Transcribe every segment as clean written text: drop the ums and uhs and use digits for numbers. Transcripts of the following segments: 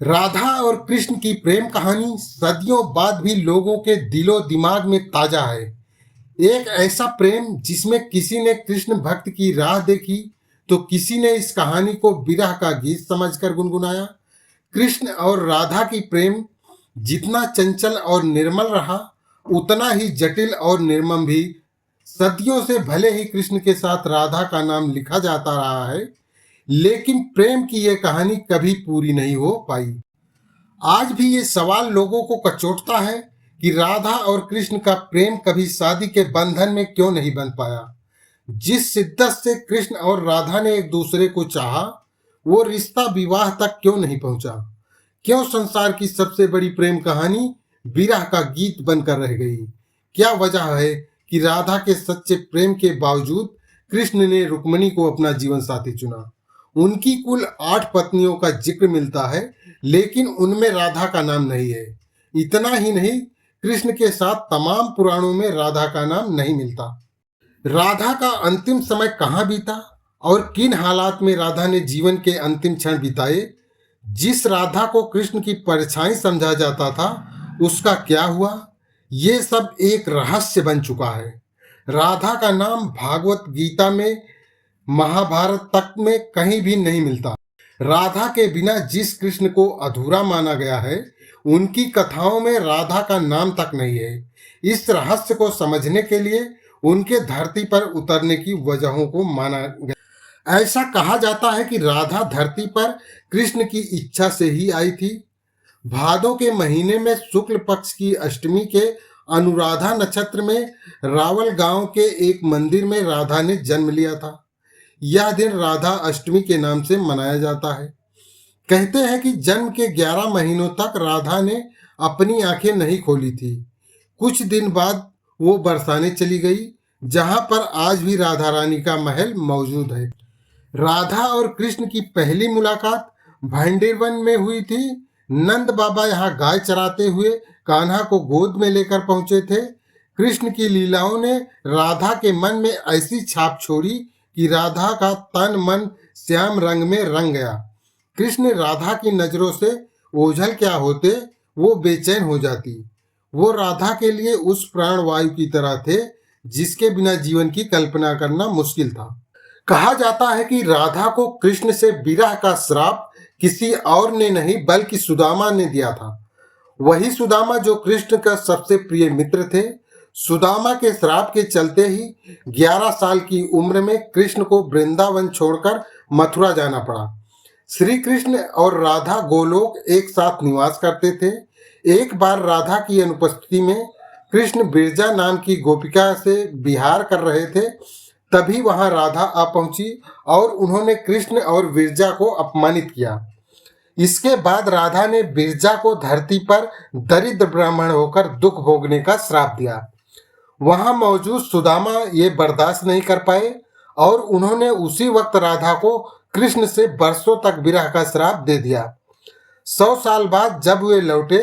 राधा और कृष्ण की प्रेम कहानी सदियों बाद भी लोगों के दिलो दिमाग में ताजा है। एक ऐसा प्रेम जिसमें किसी ने कृष्ण भक्त की राह देखी तो किसी ने इस कहानी को विरह का गीत समझकर गुनगुनाया। कृष्ण और राधा की प्रेम जितना चंचल और निर्मल रहा, उतना ही जटिल और निर्मम भी। सदियों से भले ही कृष्ण के साथ राधा का नाम लिखा जाता रहा है, लेकिन प्रेम की यह कहानी कभी पूरी नहीं हो पाई। आज भी ये सवाल लोगों को कचोटता है कि राधा और कृष्ण का प्रेम कभी शादी के बंधन में क्यों नहीं बन पाया। जिस शिद्दत से कृष्ण और राधा ने एक दूसरे को चाहा, वो रिश्ता विवाह तक क्यों नहीं पहुंचा। क्यों संसार की सबसे बड़ी प्रेम कहानी विरह का गीत बनकर रह गई। क्या वजह है कि राधा के सच्चे प्रेम के बावजूद कृष्ण ने रुक्मिणी को अपना जीवन साथी चुना। उनकी कुल 8 पत्नियों का जिक्र मिलता है, लेकिन उनमें राधा का नाम नहीं है। इतना ही नहीं, कृष्ण के साथ तमाम पुराणों में राधा का नाम नहीं मिलता। राधा का अंतिम समय कहाँ बीता और किन हालात में राधा ने जीवन के अंतिम क्षण बिताए। जिस राधा को कृष्ण की परछाई समझा जाता था, उसका क्या हुआ, ये सब एक रहस्य बन चुका है। राधा का नाम भागवत गीता में, महाभारत तक में कहीं भी नहीं मिलता। राधा के बिना जिस कृष्ण को अधूरा माना गया है, उनकी कथाओं में राधा का नाम तक नहीं है। इस रहस्य को समझने के लिए उनके धरती पर उतरने की वजहों को माना गया। ऐसा कहा जाता है कि राधा धरती पर कृष्ण की इच्छा से ही आई थी। भादों के महीने में शुक्ल पक्ष की अष्टमी के अनुराधा नक्षत्र में रावल गांव के एक मंदिर में राधा ने जन्म लिया था। यह दिन राधा अष्टमी के नाम से मनाया जाता है। कहते हैं कि जन्म के 11 महीनों तक राधा ने अपनी आंखें नहीं खोली थी। कुछ दिन बाद वो बरसाने चली गई, जहां पर आज भी राधा रानी का महल मौजूद है। राधा और कृष्ण की पहली मुलाकात भंडेरवन में हुई थी। नंद बाबा यहाँ गाय चराते हुए कान्हा को गोद में लेकर पहुंचे थे। कृष्ण की लीलाओं ने राधा के मन में ऐसी छाप छोड़ी कि राधा का तन मन श्याम रंग में रंग गया। कृष्ण राधा की नजरों से ओझल क्या होते, वो बेचैन हो जाती। वो राधा के लिए उस प्राणवायु की तरह थे जिसके बिना जीवन की कल्पना करना मुश्किल था। कहा जाता है कि राधा को कृष्ण से विरह का श्राप किसी और ने नहीं बल्कि सुदामा ने दिया था। वही सुदामा जो कृष्ण का सबसे प्रिय मित्र थे। सुदामा के श्राप के चलते ही 11 साल की उम्र में कृष्ण को वृंदावन छोड़कर मथुरा जाना पड़ा। श्री कृष्ण और राधा गोलोक एक साथ निवास करते थे। एक बार राधा की अनुपस्थिति में कृष्ण बिरजा नाम की गोपिका से विहार कर रहे थे। तभी वहां राधा आ पहुंची और उन्होंने कृष्ण और बिरजा को अपमानित किया। इसके बाद राधा ने बिरजा को धरती पर दरिद्र ब्राह्मण होकर दुख भोगने का श्राप दिया। वहां मौजूद सुदामा ये बर्दाश्त नहीं कर पाए और उन्होंने उसी वक्त राधा को कृष्ण से बरसों तक विरह का श्राप दे दिया। 100 साल बाद जब वे लौटे,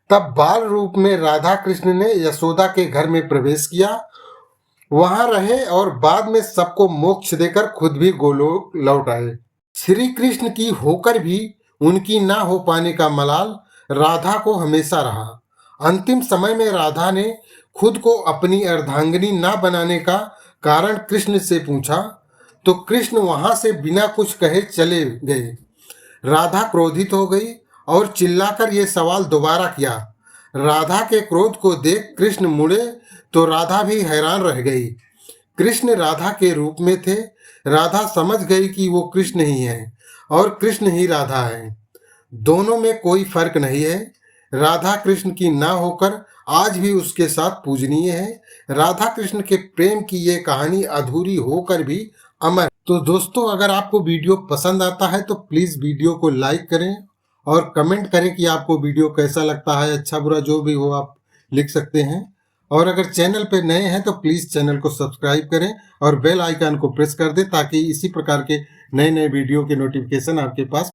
तब बाल रूप में राधा कृष्ण ने यशोदा के घर में प्रवेश किया। वहां रहे और बाद में सबको मोक्ष देकर खुद भी गोलोक लौट आए। श्री कृष्ण की होकर भी उनकी ना हो पाने का मलाल राधा को हमेशा रहा। अंतिम समय में राधा ने खुद को अपनी अर्धांगिनी ना बनाने का कारण कृष्ण से पूछा, तो कृष्ण वहां से बिना कुछ कहे चले गए। राधा क्रोधित हो गई और चिल्लाकर ये सवाल दोबारा किया। राधा के क्रोध को देख कृष्ण मुड़े तो राधा भी हैरान रह गई। कृष्ण राधा के रूप में थे। राधा समझ गई कि वो कृष्ण ही है और कृष्ण ही राधा है। दोनों में कोई फर्क नहीं है। राधा कृष्ण की ना होकर आज भी उसके साथ पूजनीय है। राधा कृष्ण के प्रेम की ये कहानी अधूरी होकर भी अमर। तो दोस्तों, अगर आपको वीडियो पसंद आता है तो प्लीज़ वीडियो को लाइक करें और कमेंट करें कि आपको वीडियो कैसा लगता है। अच्छा बुरा जो भी हो आप लिख सकते हैं। और अगर चैनल पे नए हैं तो प्लीज़ चैनल को सब्सक्राइब करें और बेल आइकन को प्रेस कर दें ताकि इसी प्रकार के नए नए वीडियो के नोटिफिकेशन आपके पास